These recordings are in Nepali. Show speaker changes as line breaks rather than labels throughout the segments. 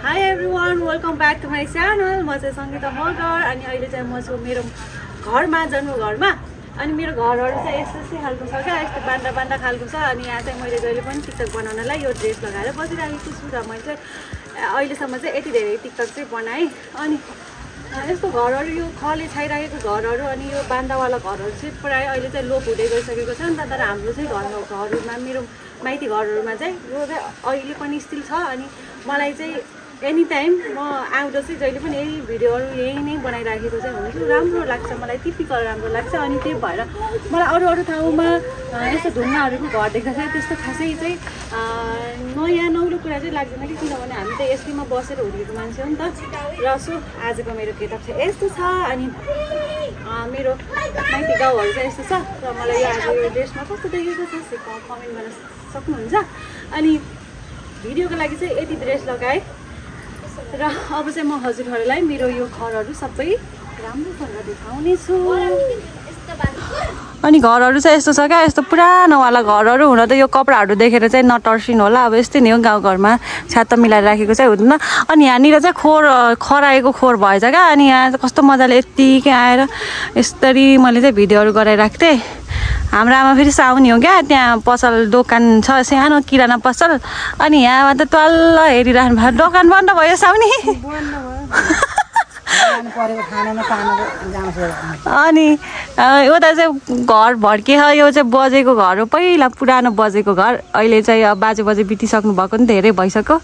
Hi everyone, welcome back to my channel. म चाहिँ संगीता मगर अनि अहिले चाहिँ म छु मेरो घरमा जन्म घरमा अनि मेरो घरहरु चाहिँ यस्तो खालको छ क्या यस्तो बान्दा खालको छ अनि यहाँ चाहिँ मैले जहिले पनि टिकटक बनाउनलाई यो ड्रेस लगाएर बसिरहेको छु र मैले चाहिँ अहिलेसम्म चाहिँ यति धेरै टिकटक चाहिँ बनाएँ अनि यस्तो घरहरु यो खले छाइरहेको घरहरु अनि यो बान्दावाला घरहरु चाहिँ प्राय अहिले चाहिँ लोप हुँदै गइसकेको छ नि त तर हाम्रो चाहिँ घरहरुमा मेरो माइती घरहरुमा चाहिँ यो चाहिँ अहिले पनि स्टिल छ अनि मलाई चाहिँ एनी टाइम म आउँदा चाहिँ जहिले पनि यही भिडियोहरु यही नै बनाइराखेको चाहिँ हुन्छु राम्रो लाग्छ मलाई टिपिकल राम्रो लाग्छ अनि त्यो भएर मलाई अरु ठाउँमा यस्तो ढुङ्गाहरुको घर देख्दा चाहिँ त्यस्तो खासै चाहिँ नयाँ नौलो कुरा चाहिँ लाग्दैन कि किनभने हामी चाहिँ एसटीमा बसेर हुर्केको मान्छे हो नि त र सो आजको मेरो गेटअप चाहिँ यस्तो छ अनि मेरो माइती गाउँहरु चाहिँ यस्तो छ र मलाई यो आज यो ड्रेसमा कस्तो देखेको छ कमेन्ट गर्न सक्नुहुन्छ अनि भिडियोको लागि चाहिँ यति ड्रेस लगाएँ र अब चाहिँ म हजुरहरुलाई मेरो यो घरहरु सबै राम्रोसँग देखाउने छु अनि घरहरु चाहिँ यस्तो छ क्या यस्तो पुरानोवाला घरहरु हुन त यो कपडाहरु देखेर चाहिँ नटर्सिनु होला अब यस्तै नि हो गाउँघरमा छाता मिलाएर राखेको चाहिँ हुँदैन अनि यहाँनिर चाहिँ खराएको खोर भएछ क्या अनि यहाँ कस्तो मजाले यतिकै आएर यसरी मैले चाहिँ भिडियोहरु गराइराखेको थिएँ हाम्रो आमा फेरि साउनी हो क्या त्यहाँ पसल दोकान छ सानो किराना पसल अनि यहाँमा त तल्ल हेरिराख्नु भएको दोकान बन्द भयो साउनी अनि उता चाहिँ घर भड्के यो चाहिँ बजेको घर हो पहिला पुरानो बजेको घर अहिले चाहिँ अब बाजे बितिसक्नु भएको नि धेरै भइसक्यो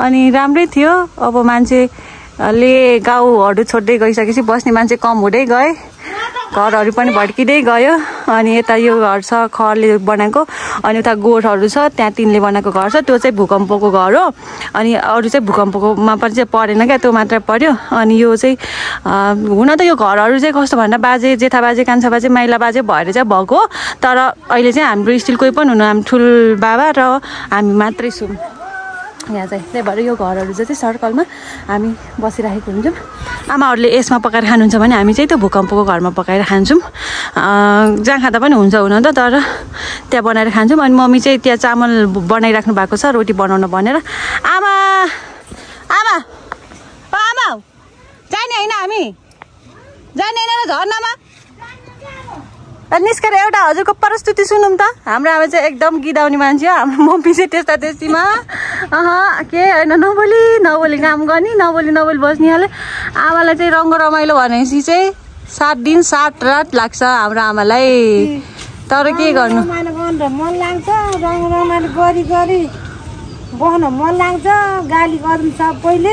अनि राम्रै थियो अब मान्छेले गाउँहरू छोड्दै गइसकेपछि बस्ने मान्छे कम हुँदै गए घरहरु पनि भड्किँदै गयो अनि यता यो घर छ खरले बनाएको अनि उता गोठहरु छ त्यहाँ तिनले बनाएको घर छ त्यो चाहिँ भूकम्पको घर हो अनि अरु चाहिँ भूकम्पकोमा पनि चाहिँ परेन क्या त्यो मात्र पर्यो अनि यो चाहिँ हुन त यो घरहरु चाहिँ कस्तो भन्दा बाजे जेठा बाजे कान्छा बाजे माइला बाजे भएर चाहिँ भएको तर अहिले चाहिँ हाम्रो स्टिल कोही पनि हुनु हामी ठुल बाबा र हामी मात्रै छौँ यहाँ चाहिँ त्यही भएर यो घरहरु चाहिँ सर्कलमा हामी बसिरहेको हुन्छौँ आमाहरूले यसमा पकाएर खानुहुन्छ भने हामी चाहिँ त्यो भूकम्पको घरमा पकाएर खान्छौँ जहाँ खाँदा पनि हुन्छ हुन त तर त्यहाँ बनाएर खान्छौँ अनि मम्मी चाहिँ त्यहाँ चामल बनाइराख्नु भएको छ रोटी बनाउन भनेर आमा आमा आमा जाने होइन हामी जाने होइन झर्नामा निस्केर एउटा हजुरको प्रस्तुति सुनौँ त हाम्रो आमा चाहिँ एकदम गिदाउने मान्छे हो हाम्रो मम्मी चाहिँ त्यस्तामा के होइन नबोली काम गर्ने नबोली बस्नेले आमालाई चाहिँ रङ्ग रमाइलो भनेपछि चाहिँ 7 दिन 7 रात लाग्छ हाम्रो आमालाई तर के गर्नु
मन लाग्छ रङ्ग रमाइलो गरी बस्न मन लाग्छ गाली गर्नु सबैले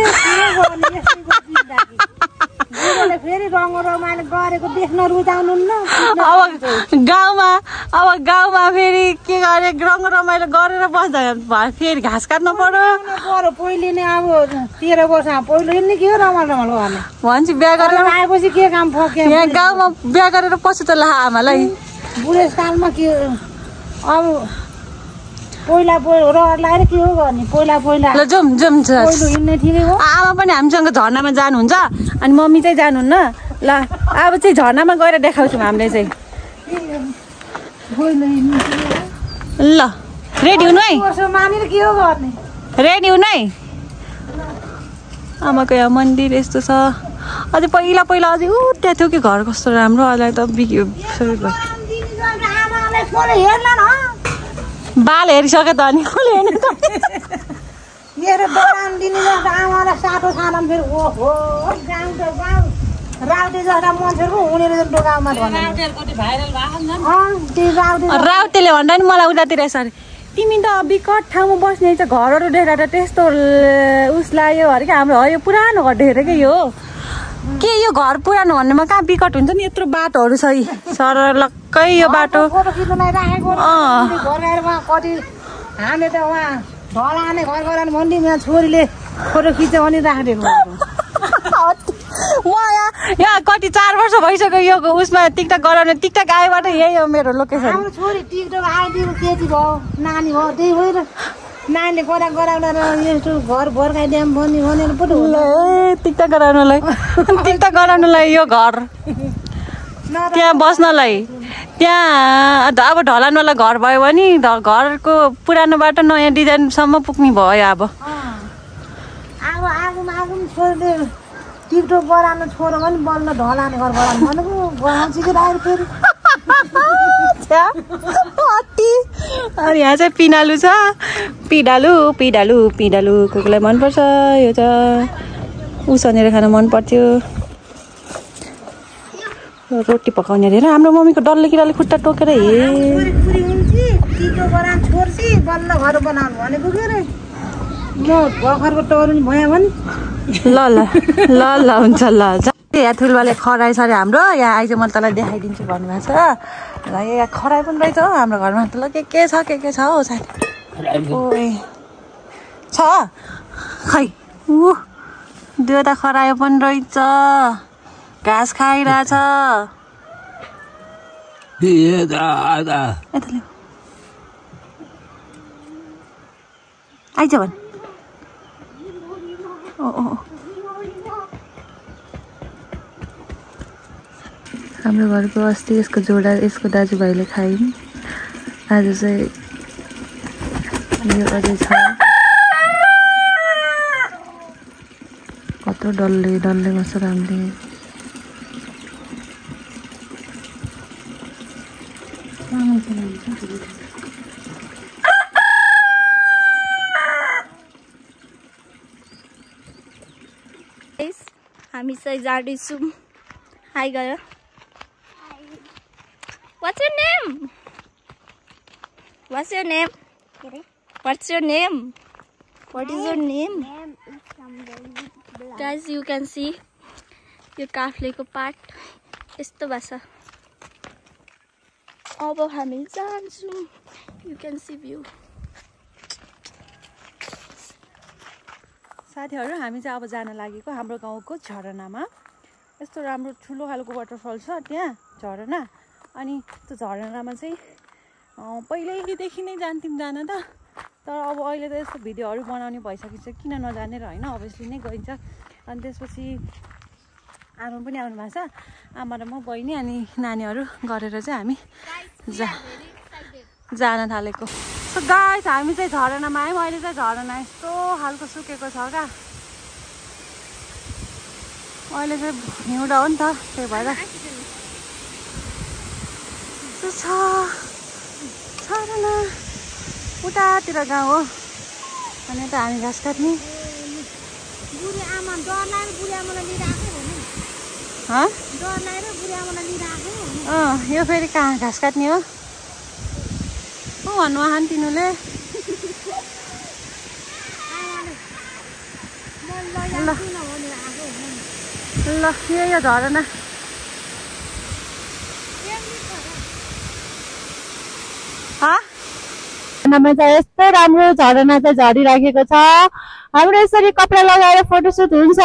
फेरि रङ्ग रमाइलो गरेको देख्न रुचाउनुहुन्न
अब गाउँमा फेरि के गरे रङ्ग रमाइलो गरेर बस्दा फेरि घाँस काट्नु पर्यो
पहिले नै अब 13 वर्षमा पहिले नि के हो रमाइलो गर्ने
भन्छ बिहा गरेर
आएपछि के काम फक्यो
यहाँ गाउँमा बिहा गरेर पछि त ला आमालाई
बुढेसकालमा के अब पहिला रहर लगाएर के हो गर्ने पहिला
ल जाउँ
हिँड्ने ठिकै हो
आमा पनि हामीसँग झर्नामा जानुहुन्छ अनि मम्मी चाहिँ जानुहुन्न ल अब चाहिँ झर्नामा गएर देखाउँछौँ हामीले चाहिँ ल रेडी हुनु है
मानेर के हो गर्ने
रेडी हुनु है आमाको यहाँ मन्दिर यस्तो छ अझै पहिला अझै त्यहाँ थियो कि घर कस्तो राम्रो अहिले त बिग्यो बाल हेरिसक्यो त अनि कसले हेर्नु त
मेरो दोकान दिने आमालाई साटो खाना फेरि ओहो गाउँ त गाउँ राउटे जस्ता मान्छेहरू हुनेर दोकानमा
राउतेले भन्दा नि मलाई उतातिर सरी तिमी त विकट ठाउँमा बस्ने चाहिँ घरहरू देखेर त्यस्तो उस लाग्यो अरे कि हाम्रो यो पुरानो घर देखेर के यो के यो घर पुरानो भन्नेमा कहाँ विकट हुन्छ नि यत्रो बाटोहरू छ सरलक्कै यो बाटो
कति हामी त उहाँ ढलाने घर गराउने भन्ने यहाँ छोरीले फोटो खिच्यो भने राखिदिएको
यहाँ कति 4 वर्ष भइसक्यो यो उसमा टिकटक गराउने टिकटक आएबाट यही हो मेरो लोकेसन
हाम्रो छोरी टिकटक आइदिएको केटी भयो नानी भयो त्यही भएर नानीले गराउन यस्तो घर भर्काइदिएम भनेर पो
टिकटक गराउनलाई यो घर त्यहाँ बस्नलाई त्यहाँ अब ढलानवाला घर भयो भने घरको पुरानो बाटो नयाँ डिजाइनसम्म पुग्ने भयो अब
अब आगुम छोड्ने टिकटक गराउनु छोड्यो भने बल्ल ढलाने घर गराउनु भनेको गराउँछ कि राखेर फेरि
अनि यहाँ चाहिँ पिनालु छ पिडालु पिडालु पिडालु कोकोलाई मनपर्छ यो त उसानेर खान मन पर्थ्यो रोटी पकाउने अरे हाम्रो मम्मीको डल्ले किराले खुट्टा टोकेर
बल्ल घर बनाउनु भनेको के अरे म भर्खरको टरुनी भयो भने
ल ल ल ल हुन्छ ल यहाँ ठुलबाले खराइ छ अरे हाम्रो यहाँ आइज म तँलाई देखाइदिन्छु भन्नुभएको छ र यहाँ खराइ पनि रहेछ हो हाम्रो घरमा त ल के छ हौ साथी ओए छ खै दुईवटा खरायो पनि रहेछ घाँस खाइरहेछ आइज भन् हाम्रो घरको अस्ति यसको दाजुभाइले खायौँ आज चाहिँ यो अझै छ कत्रो डल्ले बस्छ रामले
हामी चाहिँ जाँदैछौँ हाई गर What's your name? What's your name? What's your name? What is your name? Guys, you can see यो काफ्लेको पार्ट यस्तो भन्छ अब हामी जान्छौँ you can see view
साथीहरु हामी चाहिँ अब जान लागेको हाम्रो गाउँको झरनामा यस्तो राम्रो ठुलो खालको वाटरफल छ त्यहाँ झरना अनि त्यो झरनामा चाहिँ पहिल्यैदेखि नै जान्थ्यौँ जान त तर अब अहिले त यस्तो भिडियोहरू बनाउने भइसकेछ किन नजानेर हैन अभियसली नै गइन्छ अनि त्यसपछि आमा पनि आउनु भएको छ आमा र म बहिनी अनि नानीहरू गरेर चाहिँ हामी जान थालेको सो गाइस हामी चाहिँ झरनामा आयौँ अहिले चाहिँ झरना यस्तो खालको सुकेको छ क्या अहिले चाहिँ हिउँदो हो नि त त्यही भएर झरना उतातिर गाउँ हो अनि त हामी घाँस काट्ने
बुढी आमा डर लागेर बुढी आमालाई लिइराखेको
यो फेरि कहाँ घाँस काट्ने हो भन्नु आहान तिमीले ल यो झरना
झरनामा चाहिँ यस्तो राम्रो झरना चाहिँ झरिराखेको छ हाम्रो यसरी कपडा लगाएर फोटोसुट हुन्छ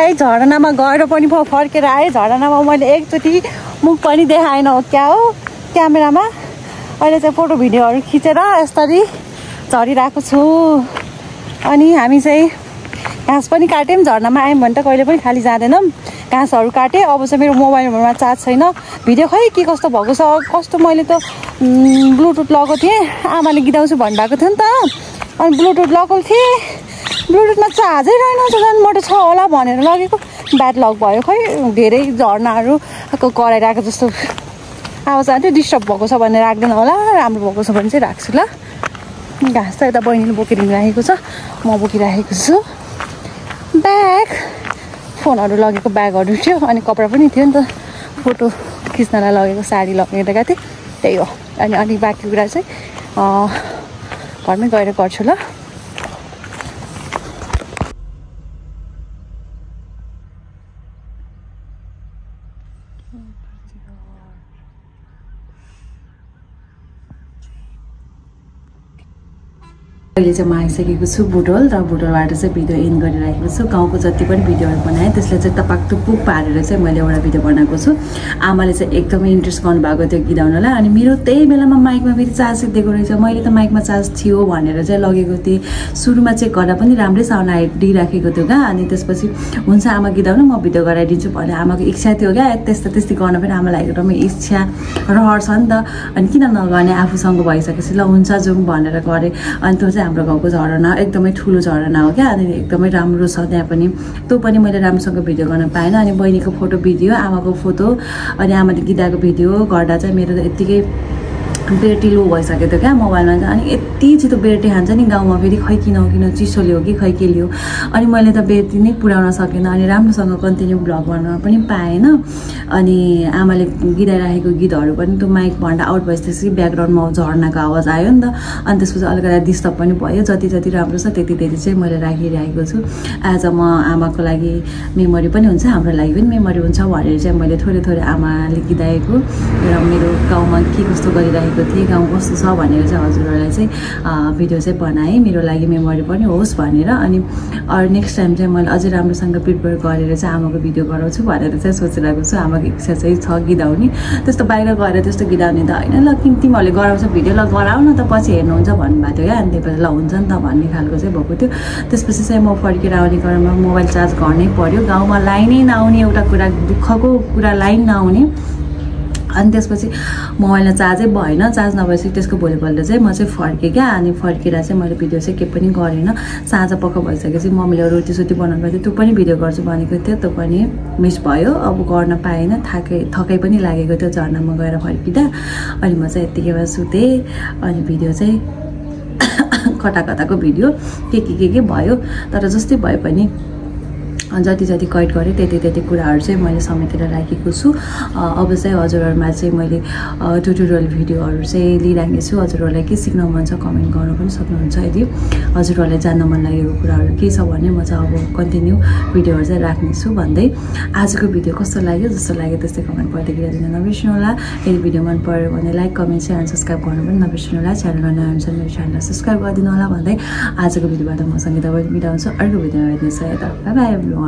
है झरनामा गएर पनि फर्केर आएँ झरनामा मैले एकचोटि मुख पनि देखाएन हो क्या हो क्यामेरामा अहिले चाहिँ फोटो भिडियोहरू खिचेर यसरी झरिरहेको छु अनि हामी चाहिँ घाँस पनि काट्यौँ झरनामा आयौँ भने त कहिले पनि खाली जाँदैनौँ घाँसहरू काटेँ अब चाहिँ मेरो मोबाइलमा चार्ज छैन भिडियो खै के कस्तो भएको छ कस्तो मैले त ब्लुटुथ लगाएको थिएँ आमाले गीताउँछु भन्नुभएको थियो नि त अनि ब्लुटुथ लगाएको थिएँ ब्लुटुथमा चार्जै रहेन झन् म त छ होला भनेर लगेको ब्याड लक भयो खै धेरै झर्नाहरू कराइरहेको जस्तो आवाज आउँथ्यो डिस्टर्ब भएको छ भने राख्दैन होला राम्रो भएको छ भने चाहिँ राख्छु ल घाँस त यता बहिनीले बोकेर राखेको छ म बोकिराखेको छु ब्याग फोनहरू लगेको ब्यागहरू थियो अनि कपडा पनि थियो नि त फोटो खिच्नलाई लगेको साडी लगेर गएको थिएँ त्यही हो अनि अलिक बाँकी कुरा चाहिँ घरमै गएर गर्छु ल अहिले चाहिँ म आइसकेको छु बुटोल र बुटोलबाट चाहिँ भिडियो एन्ड गरिरहेको छु गाउँको जति पनि भिडियोहरू बनाएँ त्यसलाई चाहिँ टपाक टुपुक पारेर चाहिँ मैले एउटा भिडियो बनाएको छु आमाले चाहिँ एकदमै इन्ट्रेस्ट गर्नुभएको थियो गीत गाउनलाई अनि मेरो त्यही बेलामा माइकमा फेरि चार्ज दिएको रहेछ मैले त माइकमा चार्ज थियो भनेर चाहिँ लगेको थिएँ सुरुमा चेक गर्दा पनि राम्रै साउन्ड आइदिइराखेको थियो क्या अनि त्यसपछि हुन्छ आमा गीत गाउनु म भिडियो गराइदिन्छु भने आमाको इच्छा थियो क्या त्यस्तै गर्न पनि आमालाई एकदमै इच्छा रहर छ नि त अनि किन नगर्ने आफूसँग भइसकेपछि ल हुन्छ जाउँ भनेर गरेँ अनि त्यो चाहिँ हाम्रो गाउँको झरना एकदमै ठुलो झरना हो क्या अनि एकदमै राम्रो छ त्यहाँ पनि त्यो पनि मैले राम्रोसँग भिडियो गर्न पाएन अनि बहिनीको फोटो भिडियो आमाको फोटो अनि आमाले गीताको भिडियो गर्दा चाहिँ मेरो त यत्तिकै ब्याट्री लो भइसकेको थियो क्या मोबाइलमा चाहिँ अनि यति छिटो ब्याट्री खान्छ नि गाउँमा फेरि खै किन चिसो ल्यायो कि खै के ल्यायो अनि मैले त ब्याट्री नै पुर्याउन सकेन अनि राम्रोसँग कन्टिन्यू भ्लग गर्न पनि पाएन अनि आमाले गीताइराखेको गीतहरू पनि त्यो माइकभन्दा आउट भइसकेपछि ब्याकग्राउन्डमा झर्नाको आवाज आयो नि त अनि त्यसपछि अलिकति डिस्टर्ब पनि भयो जति जति राम्रो छ त्यति चाहिँ मैले राखिरहेको छु आज म आमाको लागि मेमोरी पनि हुन्छ हाम्रो लागि पनि मेमोरी हुन्छ भनेर चाहिँ मैले थोरै आमाले गीताएको र मेरो गाउँमा के कस्तो गरिरहेको थिएँ गाउँ कस्तो छ भनेर चाहिँ हजुरहरूलाई चाहिँ भिडियो चाहिँ बनाएँ मेरो लागि मेमोरी पनि होस् भनेर अनि अरू नेक्स्ट टाइम चाहिँ मैले अझै राम्रोसँग प्रिपेयर गरेर चाहिँ आमाको भिडियो गराउँछु भनेर चाहिँ सोचिरहेको छु आमाको इच्छा चाहिँ छ गीत गाउने त्यस्तो बाहिर गएर त्यस्तो गीत गाउने त होइन ल तिमीहरूले गराउँछ भिडियो ल गराउ न त पछि हेर्नुहुन्छ भन्नुभएको थियो क्या अनि त्यसपछि ल हुन्छ नि त भन्ने खालको चाहिँ भएको थियो त्यसपछि चाहिँ म फर्केर आउने क्रममा मोबाइल चार्ज गर्नै पर्यो गाउँमा लाइनै नआउने एउटा कुरा दुःखको कुरा लाइन नआउने अनि त्यसपछि मोबाइलमा चार्जै भएन चार्ज नभएपछि त्यसको भोलिपल्ट चाहिँ म चाहिँ फर्केँ क्या अनि फर्केर चाहिँ मैले भिडियो चाहिँ केही पनि गरेन साँझ पक्क भइसकेपछि मम्मीले रोटी सोटी बनाउनु भएको थियो त्यो पनि भिडियो गर्छु भनेको थियो त्यो पनि मिस भयो अब गर्न पाएन थकाइ पनि लागेको थियो झर्नामा गएर फर्किँदा अनि म चाहिँ यत्तिकैमा सुतेँ अनि भिडियो चाहिँ कताको भिडियो के भयो तर जस्तै भए पनि जति कैद गरेँ त्यति कुराहरू चाहिँ मैले समेटेर राखेको छु अब चाहिँ हजुरहरूमा चाहिँ मैले ट्युटोरियल भिडियोहरू चाहिँ लिइराखेको छु हजुरहरूलाई के सिक्न मन छ कमेन्ट गर्न पनि सक्नुहुन्छ यदि हजुरहरूलाई जान्न मन लागेको कुराहरू के छ भने म चाहिँ अब कन्टिन्यू भिडियोहरू चाहिँ राख्नेछु भन्दै आजको भिडियो कस्तो लाग्यो जस्तो लाग्यो त्यस्तै कमेन्ट प्रतिक्रिया दिन नबिर्सनु होला यदि भिडियो मन पर्यो भने like comment share and subscribe गर्नु पनि नबिर्सनु होला च्यानलमा नयाँ हुनुहुन्छ मेरो च्यानललाई सब्सक्राइब गरिदिनु होला भन्दै आजको भिडियोबाट म सङ्गीता बिदा हुन्छु अर्को भिडियोमा भेट्नेछु बाई बाई एभ्रीवान